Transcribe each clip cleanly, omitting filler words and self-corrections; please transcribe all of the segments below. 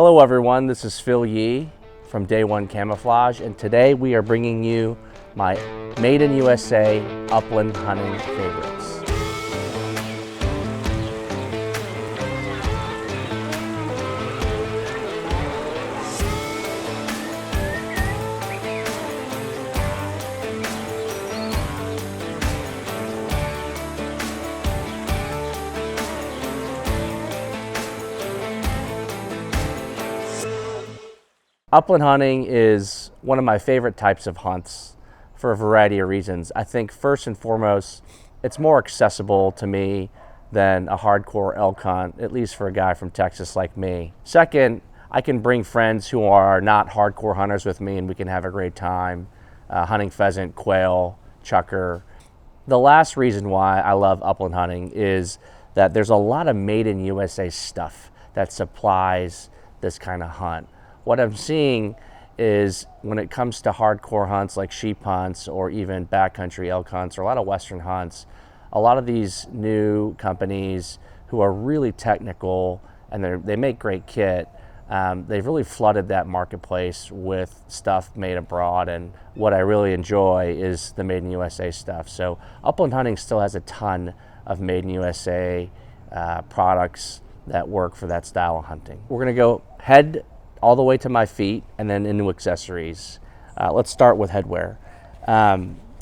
Hello everyone, this is Phil Yee from Day One Camouflage, and today we are bringing you my Made in USA upland hunting favorites. Upland hunting is one of my favorite types of hunts for a variety of reasons. I think first and foremost, it's more accessible to me than a hardcore elk hunt, at least for a guy from Texas like me. Second, I can bring friends who are not hardcore hunters with me and we can have a great time hunting pheasant, quail, chukar. The last reason why I love upland hunting is that there's a lot of made in USA stuff that supplies this kind of hunt. What I'm seeing is when it comes to hardcore hunts like sheep hunts or even backcountry elk hunts or a lot of western hunts, a lot of these new companies who are really technical and they make great kit, they've really flooded that marketplace with stuff made abroad, and what I really enjoy is the Made in USA stuff. So upland hunting still has a ton of Made in USA products that work for that style of hunting. We're gonna go head all the way to my feet and then into accessories. Let's start with headwear.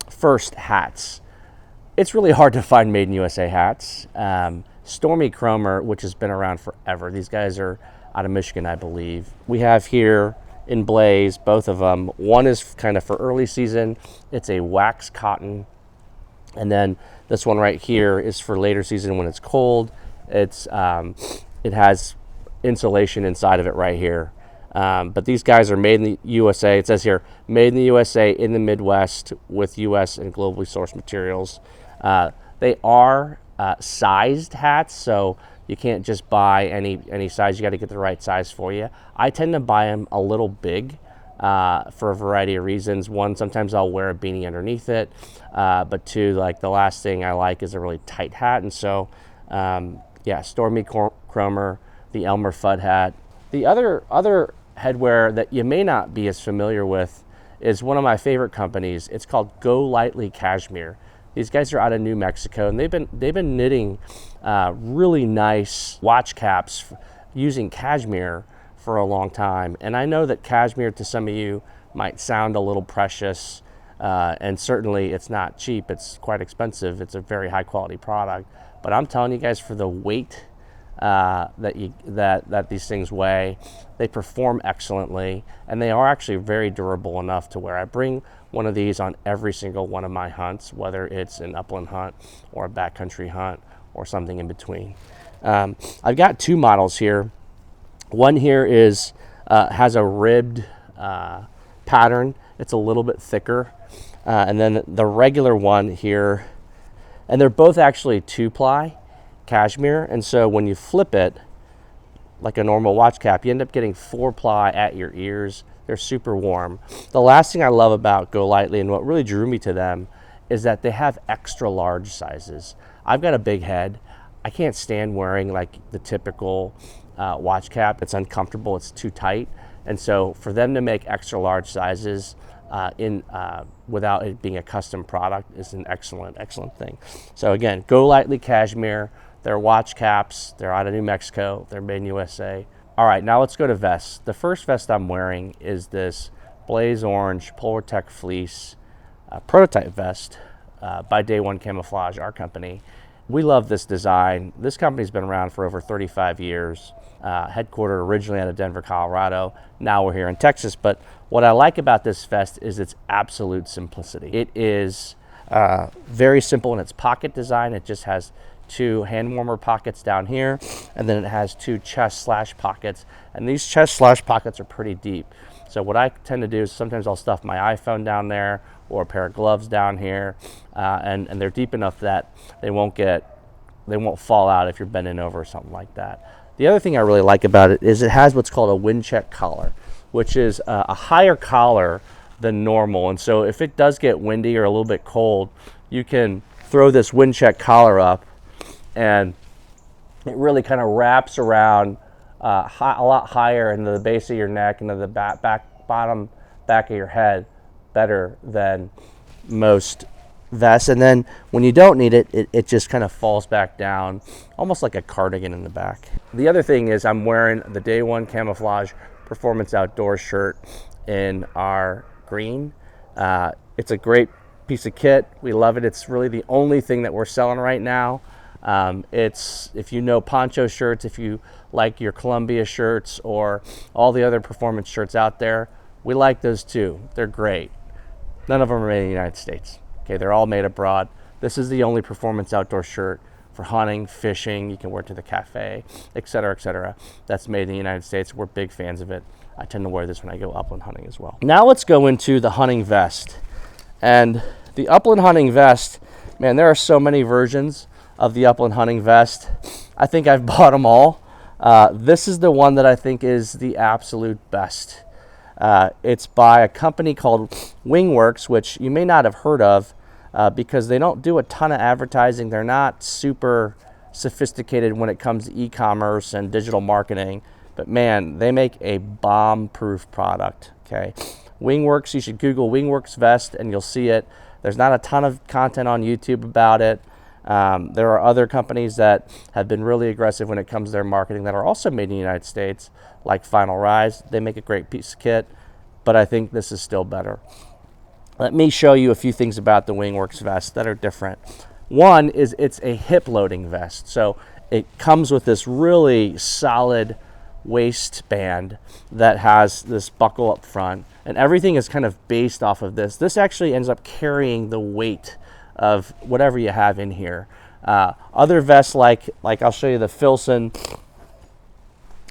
First, hats. It's really hard to find Made in USA hats. Stormy Cromer, which has been around forever. These guys are out of Michigan, I believe. We have here in Blaze, both of them. One is kind of for early season. It's a wax cotton. And then this one right here is for later season when it's cold. It has insulation inside of it right here. But these guys are made in the USA. It says here, made in the USA in the Midwest with US and globally sourced materials. They are sized hats, so you can't just buy any size. You got to get the right size for you. I tend to buy them a little big for a variety of reasons. One, sometimes I'll wear a beanie underneath it. But two, like the last thing I like is a really tight hat. And so, yeah, Stormy Cromer, the Elmer Fudd hat. The other headwear that you may not be as familiar with is one of my favorite companies. It's called Go Lightly Cashmere. These guys are out of New Mexico, and they've been knitting really nice watch caps using cashmere for a long time. And I know that cashmere to some of you might sound a little precious, and certainly it's not cheap. It's quite expensive. It's a very high quality product. But I'm telling you guys, for the weight that these things weigh, they perform excellently, and they are actually very durable enough to where I bring one of these on every single one of my hunts, whether it's an upland hunt or a backcountry hunt or something in between. I've got two models here. One here is has a ribbed pattern. It's a little bit thicker, and then the regular one here, and they're both actually 2-ply cashmere, and so when you flip it like a normal watch cap, you end up getting 4-ply at your ears. They're super warm. The last thing I love about Go Lightly, and what really drew me to them, is that they have extra large sizes. I've got a big head. I can't stand wearing like the typical watch cap. It's uncomfortable, it's too tight, and so for them to make extra large sizes without it being a custom product is an excellent thing. So again, Go Lightly Cashmere. They're watch caps. They're out of New Mexico. They're made in USA. All right, now let's go to vests. The first vest I'm wearing is this Blaze Orange Polartec Fleece prototype vest by Day One Camouflage, our company. We love this design. This company's been around for over 35 years, headquartered originally out of Denver, Colorado. Now we're here in Texas. But what I like about this vest is its absolute simplicity. It is very simple in its pocket design. It just has 2 hand warmer pockets down here, and then it has 2 chest slash pockets, and these chest slash pockets are pretty deep. So what I tend to do is sometimes I'll stuff my iPhone down there or a pair of gloves down here, and they're deep enough that they won't fall out if you're bending over or something like that. The other thing I really like about it is it has what's called a wind check collar, which is a higher collar than normal, and so if it does get windy or a little bit cold, you can throw this wind check collar up, and it really kind of wraps around a lot higher into the base of your neck, into the bottom back of your head, better than most vests. And then when you don't need it, it just kind of falls back down, almost like a cardigan in the back. The other thing is I'm wearing the Day One Camouflage Performance Outdoors shirt in our green. It's a great piece of kit. We love it. It's really the only thing that we're selling right now. It's, if you know poncho shirts, if you like your Columbia shirts or all the other performance shirts out there, we like those too. They're great. None of them are made in the United States. Okay, they're all made abroad. This is the only performance outdoor shirt for hunting, fishing. You can wear it to the cafe, etc., that's made in the United States. We're big fans of it. I tend to wear this when I go upland hunting as well. Now let's go into the hunting vest. And the upland hunting vest, man, there are so many versions of the upland hunting vest. I think I've bought them all. This is the one that I think is the absolute best. It's by a company called Wingworks, which you may not have heard of because they don't do a ton of advertising. They're not super sophisticated when it comes to e-commerce and digital marketing, but man, they make a bomb-proof product, okay? Wingworks, you should Google Wingworks vest and you'll see it. There's not a ton of content on YouTube about it. There are other companies that have been really aggressive when it comes to their marketing that are also made in the United States, like Final Rise. They make a great piece of kit, but I think this is still better. Let me show you a few things about the Wingworks vest that are different. One is it's a hip loading vest. So it comes with this really solid waistband that has this buckle up front, and everything is kind of based off of this. This actually ends up carrying the weight of whatever you have in here. Other vests like I'll show you the Filson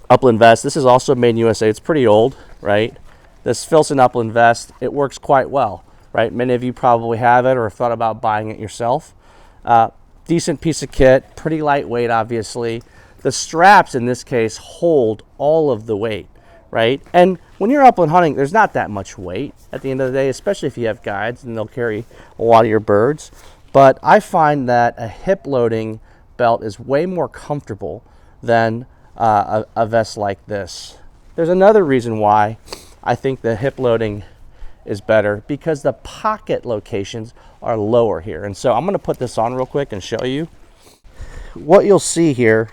Upland vest. This is also made in USA. It's pretty old, right? This Filson Upland vest, it works quite well, right? Many of you probably have it or have thought about buying it yourself. Decent piece of kit, pretty lightweight, obviously. The straps in this case hold all of the weight, right? And when you're upland hunting, there's not that much weight at the end of the day, especially if you have guides and they'll carry a lot of your birds. But I find that a hip loading belt is way more comfortable than a vest like this. There's another reason why I think the hip loading is better, because the pocket locations are lower here. And so I'm going to put this on real quick and show you. What you'll see here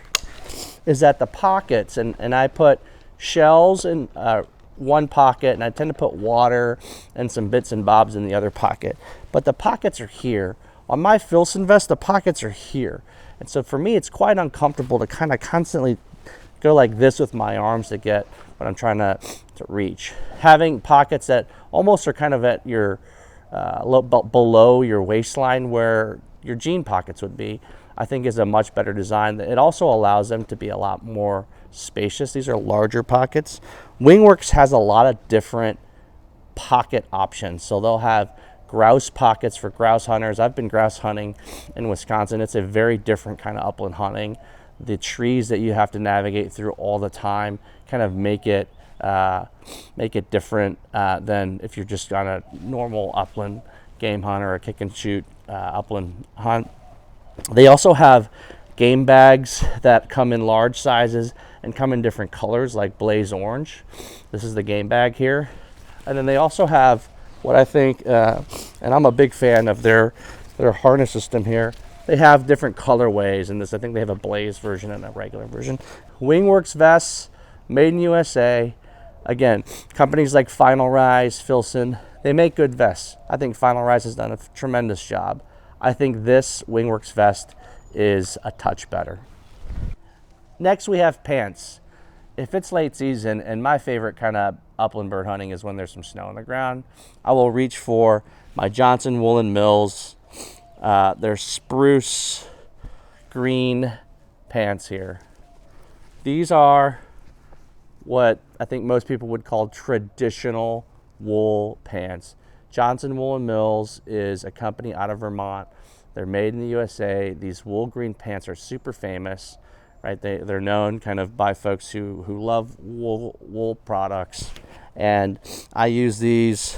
is that the pockets, and I put shells in one pocket, and I tend to put water and some bits and bobs in the other pocket. But the pockets are here. On my Filson vest, the pockets are here. And so for me, it's quite uncomfortable to kind of constantly go like this with my arms to get what I'm trying to reach. Having pockets that almost are kind of at your below your waistline where your jean pockets would be, I think is a much better design. It also allows them to be a lot more spacious. These are larger pockets. Wingworks has a lot of different pocket options. So they'll have grouse pockets for grouse hunters. I've been grouse hunting in Wisconsin. It's a very different kind of upland hunting. The trees that you have to navigate through all the time kind of make it different than if you're just on a normal upland game hunt or a kick and shoot upland hunt. They also have game bags that come in large sizes and come in different colors, like blaze orange. This is the game bag here. And then they also have what I think, and I'm a big fan of their harness system here. They have different colorways in this. I think they have a blaze version and a regular version. Wingworks vests, made in USA. Again, companies like Final Rise, Filson, they make good vests. I think Final Rise has done a tremendous job. I think this Wingworks vest is a touch better. Next, we have pants. If it's late season, and my favorite kind of upland bird hunting is when there's some snow on the ground, I will reach for my Johnson Woolen Mills. They're spruce green pants here. These are what I think most people would call traditional wool pants. Johnson Woolen Mills is a company out of Vermont. They're made in the USA. These wool green pants are super famous, right? They're known kind of by folks who love wool products. And I use these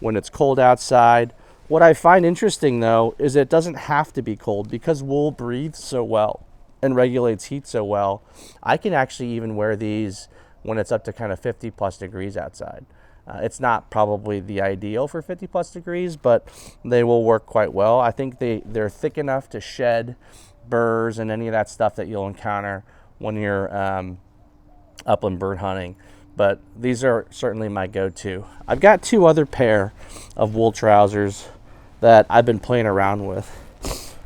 when it's cold outside. What I find interesting though is it doesn't have to be cold because wool breathes so well. and regulates heat so well, I can actually even wear these when it's up to kind of 50 plus degrees outside. It's not probably the ideal for 50 plus degrees, but they will work quite well. I think they're thick enough to shed burrs and any of that stuff that you'll encounter when you're upland bird hunting. But these are certainly my go-to. I've got two other pair of wool trousers that I've been playing around with.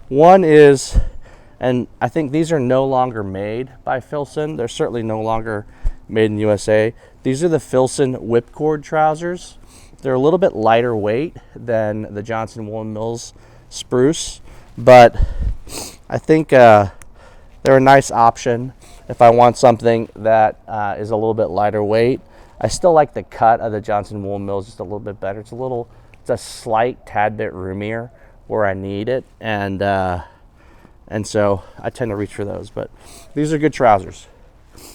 One is, and I think these are no longer made by Filson. They're certainly no longer made in the USA. These are the Filson whipcord trousers. They're a little bit lighter weight than the Johnson Wool & Mills spruce, but I think they're a nice option if I want something that is a little bit lighter weight. I still like the cut of the Johnson Wool & Mills just a little bit better. It's a slight tad bit roomier where I need it, and so I tend to reach for those. But these are good trousers.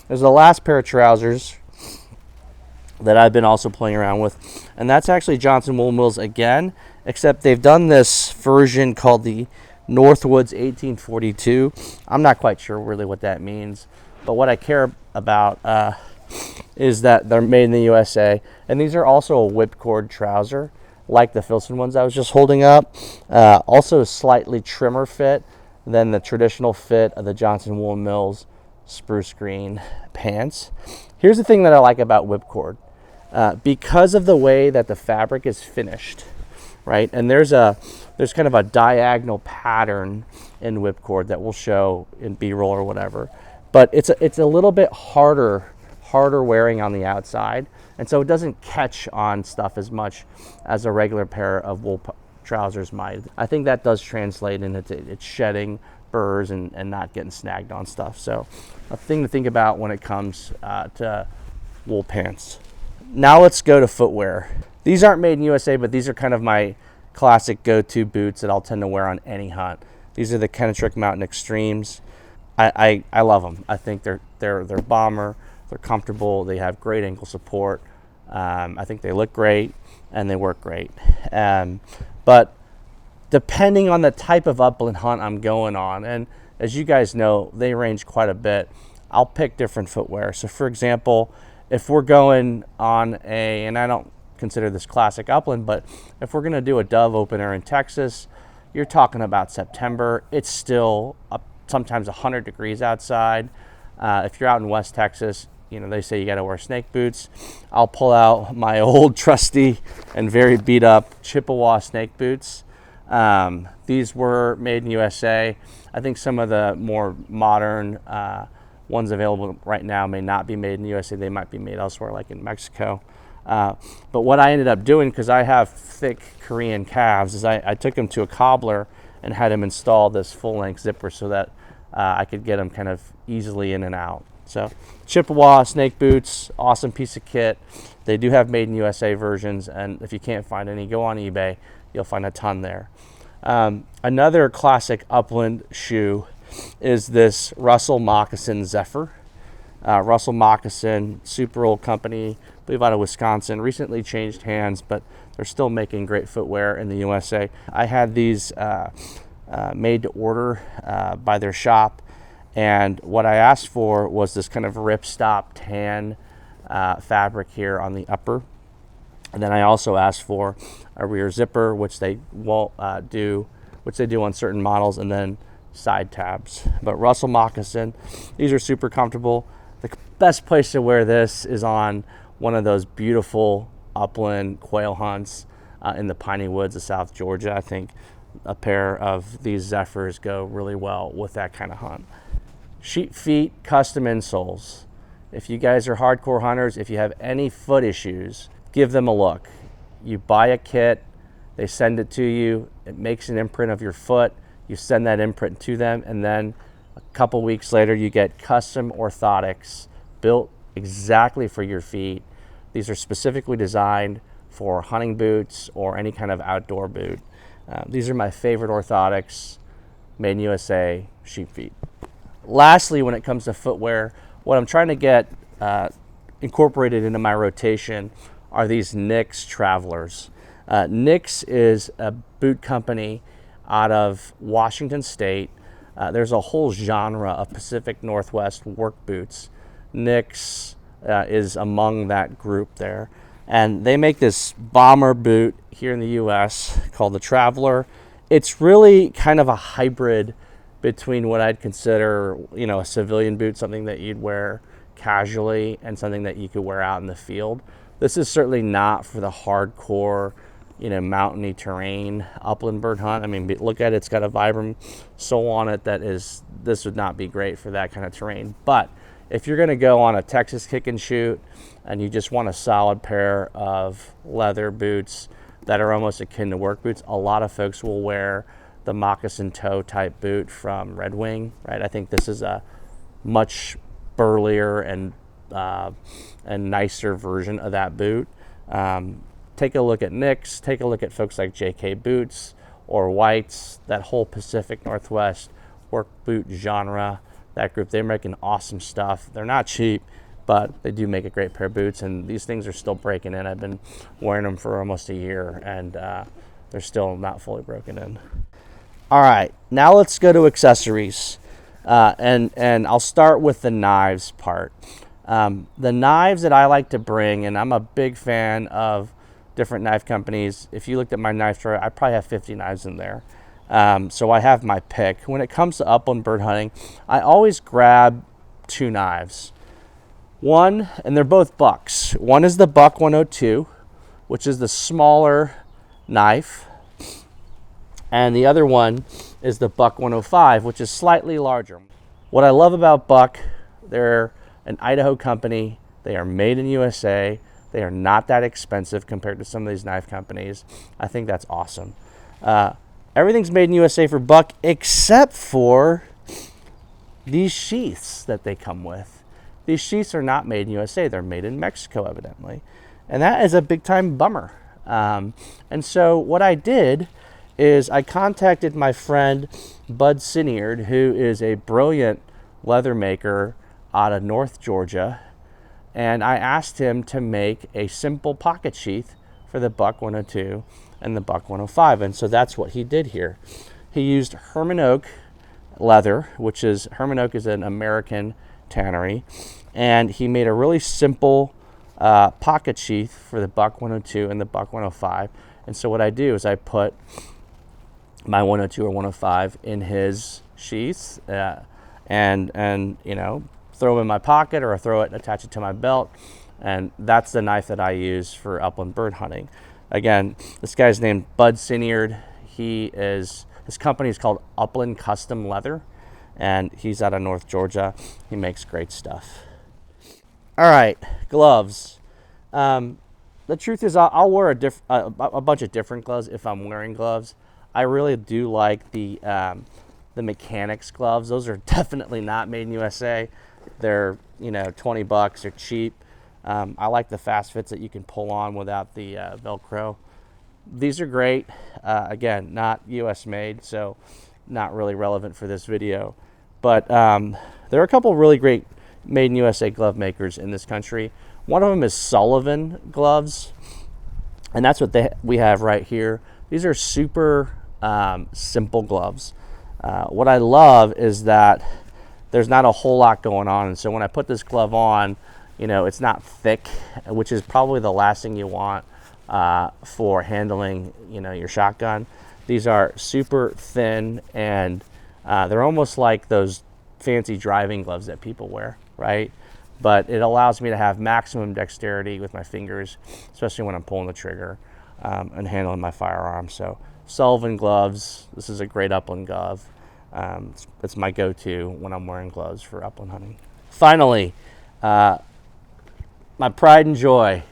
There's the last pair of trousers that I've been also playing around with, and that's actually Johnson Wool & Mills again, except they've done this version called the Northwoods 1842. I'm not quite sure really what that means, but what I care about is that they're made in the USA, and these are also a whipcord trouser like the Filson ones I was just holding up. Also a slightly trimmer fit than the traditional fit of the Johnson Wool & Mills spruce green pants. Here's the thing that I like about whipcord. Because of the way that the fabric is finished, right? And there's kind of a diagonal pattern in whipcord that we'll show in B-roll or whatever. But it's a little bit harder wearing on the outside, and so it doesn't catch on stuff as much as a regular pair of wool trousers might. I think that does translate into it shedding burrs and not getting snagged on stuff. So a thing to think about when it comes to wool pants. Now let's go to footwear. These aren't made in USA, but these are kind of my classic go-to boots that I'll tend to wear on any hunt. These are the Kennetrick Mountain Extremes. I love them. I think they're bomber. They're comfortable. They have great ankle support. I think they look great and they work great. But depending on the type of upland hunt I'm going on, and as you guys know, they range quite a bit, I'll pick different footwear. So for example, if we're going on and I don't consider this classic upland, but if we're going to do a dove opener in Texas, you're talking about September. It's still sometimes 100 degrees outside. If you're out in West Texas, they say you got to wear snake boots. I'll pull out my old trusty and very beat up Chippewa snake boots. These were made in USA. I think some of the more modern ones available right now may not be made in the USA. They might be made elsewhere, like in Mexico. But what I ended up doing, because I have thick Korean calves, is I took them to a cobbler and had him install this full-length zipper so that I could get them kind of easily in and out. So Chippewa snake boots, awesome piece of kit. They do have made in USA versions, and if you can't find any, go on eBay. You'll find a ton there. Another classic upland shoe is this Russell Moccasin Zephyr. Russell Moccasin, super old company, I believe out of Wisconsin, recently changed hands, but they're still making great footwear in the USA. I had these made to order by their shop, and what I asked for was this kind of ripstop tan fabric here on the upper, and then I also asked for a rear zipper, which they won't do, which they do on certain models, and then side tabs. But Russell Moccasin, these are super comfortable. The best place to wear this is on one of those beautiful upland quail hunts in the piney woods of South Georgia. I think a pair of these Zephyrs go really well with that kind of hunt. Sheep feet custom insoles. If you guys are hardcore hunters, if you have any foot issues, give them a look. You buy a kit, they send it to you, it makes an imprint of your foot, you send that imprint to them, and then a couple weeks later you get custom orthotics built exactly for your feet. These are specifically designed for hunting boots or any kind of outdoor boot. These are my favorite orthotics, made in USA, sheep feet. Lastly, when it comes to footwear, what I'm trying to get incorporated into my rotation are these Nix Travelers. Nix is a boot company out of Washington State. There's a whole genre of Pacific Northwest work boots. Nick's is among that group there. And they make this bomber boot here in the US called the Traveler. It's really kind of a hybrid between what I'd consider, a civilian boot, something that you'd wear casually, and something that you could wear out in the field. This is certainly not for the hardcore, mountainy terrain upland bird hunt. I mean, look at it, it's got a Vibram sole on it this would not be great for that kind of terrain. But if you're gonna go on a Texas kick and shoot and you just want a solid pair of leather boots that are almost akin to work boots, a lot of folks will wear the moccasin toe type boot from Red Wing, right? I think this is a much burlier and nicer version of that boot. Take a look at Nick's, take a look at folks like JK Boots or White's, that whole Pacific Northwest work boot genre, that group. They're making awesome stuff. They're not cheap, but they do make a great pair of boots, and these things are still breaking in. I've been wearing them for almost a year, and they're still not fully broken in. All right, now let's go to accessories, and I'll start with the knives part. The knives that I like to bring, and I'm a big fan of different knife companies. If you looked at my knife drawer, I probably have 50 knives in there. So I have my pick. When it comes to upland bird hunting, I always grab two knives. One, and they're both bucks. One is the Buck 102, which is the smaller knife. And the other one is the Buck 105, which is slightly larger. What I love about Buck, they're an Idaho company. They are made in USA. They are not that expensive compared to some of these knife companies. I think that's awesome. Everything's made in USA for Buck except for these sheaths that they come with. These sheaths are not made in USA. They're made in Mexico, evidently. And that is a big time bummer. And so what I did is I contacted my friend Bud Sinyard, who is a brilliant leather maker out of North Georgia. And I asked him to make a simple pocket sheath for the Buck 102 and the Buck 105. And so that's what he did here. He used Herman Oak leather, Herman Oak is an American tannery. And he made a really simple pocket sheath for the Buck 102 and the Buck 105. And so what I do is I put my 102 or 105 in his sheaths and throw them in my pocket, or attach it to my belt. And that's the knife that I use for upland bird hunting. Again, this guy's named Bud Sinyard. His company is called Upland Custom Leather, and he's out of North Georgia. He makes great stuff. All right, gloves. The truth is, I'll wear a bunch of different gloves if I'm wearing gloves. I really do like the mechanics gloves. Those are definitely not made in USA. They're 20 bucks. They're cheap. I like the fast fits that you can pull on without the Velcro. These are great. Again, not US made, so not really relevant for this video. But there are a couple really great made in USA glove makers in this country. One of them is Sullivan Gloves, and that's what we have right here. These are super simple gloves. What I love is that there's not a whole lot going on, and so when I put this glove on, it's not thick, which is probably the last thing you want for handling your shotgun. These are super thin, and they're almost like those fancy driving gloves that people wear, right? But it allows me to have maximum dexterity with my fingers, especially when I'm pulling the trigger and handling my firearm. So Sullivan Gloves, this is a great upland glove. It's my go-to when I'm wearing gloves for upland hunting. Finally, my pride and joy.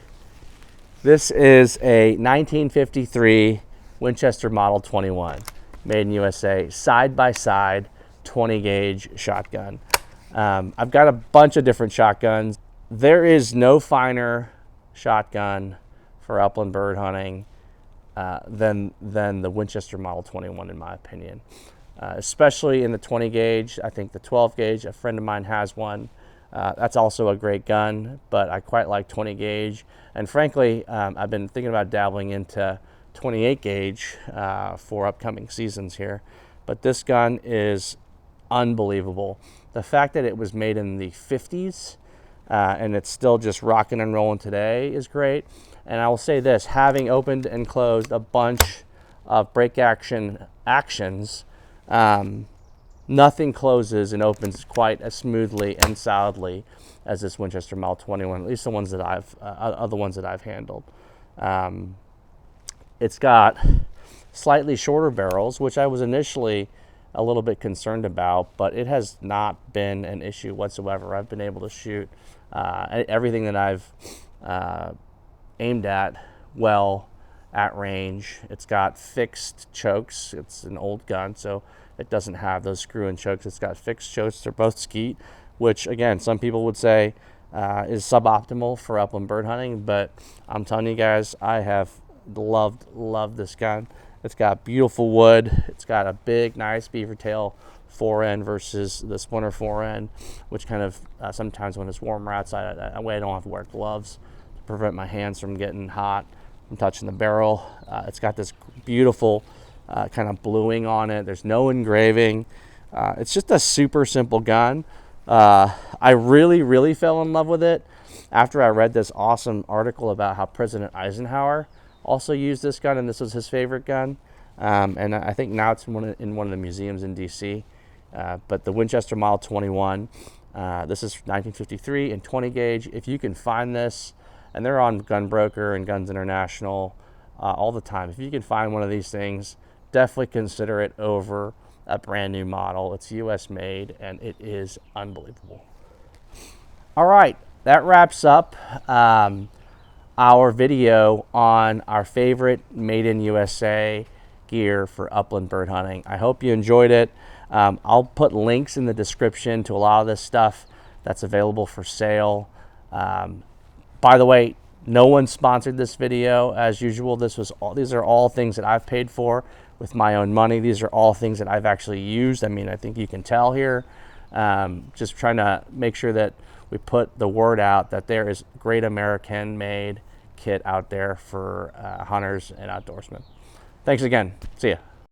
This is a 1953 Winchester Model 21, made in USA, side-by-side 20 gauge shotgun. I've got a bunch of different shotguns. There is no finer shotgun for upland bird hunting than the Winchester Model 21, in my opinion. Especially in the 20 gauge. I think the 12 gauge, a friend of mine has one. That's also a great gun, but I quite like 20 gauge. And frankly, I've been thinking about dabbling into 28 gauge for upcoming seasons here. But this gun is unbelievable. The fact that it was made in the 50s and it's still just rocking and rolling today is great. And I will say this, having opened and closed a bunch of break action actions, nothing closes and opens quite as smoothly and solidly as this Winchester Mile 21, at least the ones that I've handled. It's got slightly shorter barrels, which I was initially a little bit concerned about, but it has not been an issue whatsoever. I've been able to shoot everything that I've aimed at well at range. It's got fixed chokes. It's an old gun, so it doesn't have those screw-in chokes. It's got fixed chokes. They're both skeet, which again, some people would say is suboptimal for upland bird hunting, but I'm telling you guys, I have loved this gun. It's got beautiful wood. It's got a big, nice beaver tail fore end versus the splinter fore end, which kind of sometimes when it's warmer outside, that way I don't have to wear gloves to prevent my hands from getting hot from touching the barrel. It's got this beautiful kind of bluing on it. There's no engraving. It's just a super simple gun. I really fell in love with it after I read this awesome article about how President Eisenhower also used this gun, and this was his favorite gun. And I think now it's in one of the museums in DC. But the Winchester Mile 21, this is 1953 and 20 gauge. If you can find this, and they're on Gunbroker and Guns International all the time. If you can find one of these things, definitely consider it over a brand new model. It's US made and it is unbelievable. All right, that wraps up our video on our favorite made in USA gear for upland bird hunting. I hope you enjoyed it. I'll put links in the description to a lot of this stuff that's available for sale. By the way, no one sponsored this video as usual. These are all things that I've paid for with my own money. These are all things that I've actually used. I mean, I think you can tell here. Just trying to make sure that we put the word out that there is great American made kit out there for hunters and outdoorsmen. Thanks again. See ya.